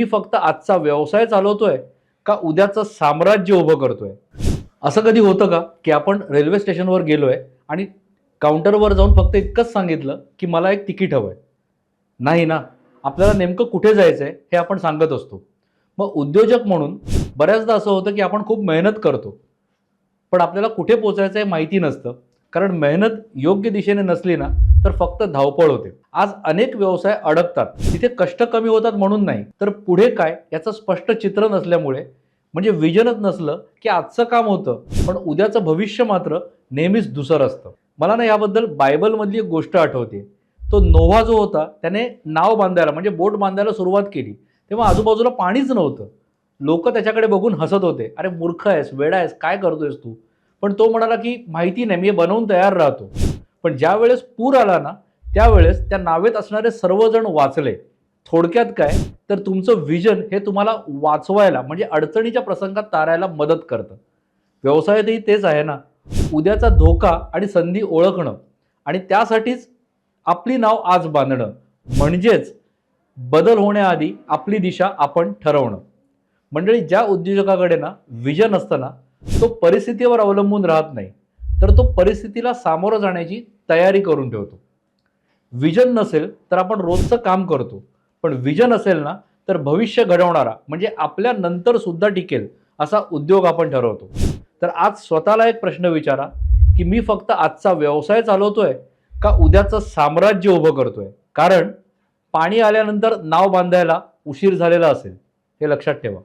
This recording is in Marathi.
मी फक्त आजचा व्यवसाय चालवतोय का उद्याचं साम्राज्य उभं करतोय? असं कधी होतं का की आपण रेल्वे स्टेशनवर गेलोय आणि काउंटरवर जाऊन फक्त इतकंच सांगितलं की मला एक तिकीट हवंय? नाही ना. आपल्याला नेमकं कुठे जायचंय हे आपण सांगत असतो. मग उद्योजक म्हणून बऱ्याचदा असं होतं की आपण खूप मेहनत करतो, पण आपल्याला कुठे पोहोचायचं हे माहिती नसतं. कारण मेहनत योग्य दिशेने नसली ना, तर फक्त धावपळ होते. आज अनेक व्यवसाय अडकतात. तिथे कष्ट कमी होतात म्हणून नाही, तर पुढे काय याचं स्पष्ट चित्र नसल्यामुळे, म्हणजे विजनच नसलं की आजचं काम होतं, पण उद्याचं भविष्य मात्र नेहमीच धुसर असतं. मला ना याबद्दल बायबलमधली एक गोष्ट आठवते. तो नोव्हा जो होता त्याने नाव बांधायला म्हणजे बोट बांधायला सुरुवात केली, तेव्हा आजूबाजूला पाणीच नव्हतं. लोक त्याच्याकडे बघून हसत होते. अरे मूर्ख आहेस, वेडा आहेस, काय करतोयस तू? पण तो म्हणाला की माहिती नाही, मी बनवून तयार राहतो. पण ज्या वेळेस पूर आला ना, त्यावेळेस त्या नावेत असणारे सर्वजण वाचले. थोडक्यात काय, तर तुमचं विजन हे तुम्हाला वाचवायला म्हणजे अडचणीच्या प्रसंगात तारायला मदत करतं. व्यवसायातही तेच आहे ना. उद्याचा धोका आणि संधी ओळखणं आणि त्यासाठीच आपली नाव आज बांधणं, म्हणजेच बदल होण्याआधी आपली दिशा आपण ठरवणं. मंडळी, ज्या उद्योजकाकडे ना विजन असतं ना, तो परिस्थितीवर अवलंबून राहत नाही, तर तो परिस्थितीला सामोरं जाण्याची तयारी करून ठेवतो. विजन नसेल तर आपण रोजचं काम करतो, पण विजन असेल ना, तर भविष्य घडवणारा म्हणजे आपल्या नंतर सुद्धा टिकेल असा उद्योग आपण ठरवतो. तर आज स्वतःला एक प्रश्न विचारा की मी फक्त आजचा व्यवसाय चालवतोय का उद्याचं साम्राज्य उभं करतोय? कारण पाणी आल्यानंतर नाव बांधायला उशीर झालेला असेल, हे लक्षात ठेवा.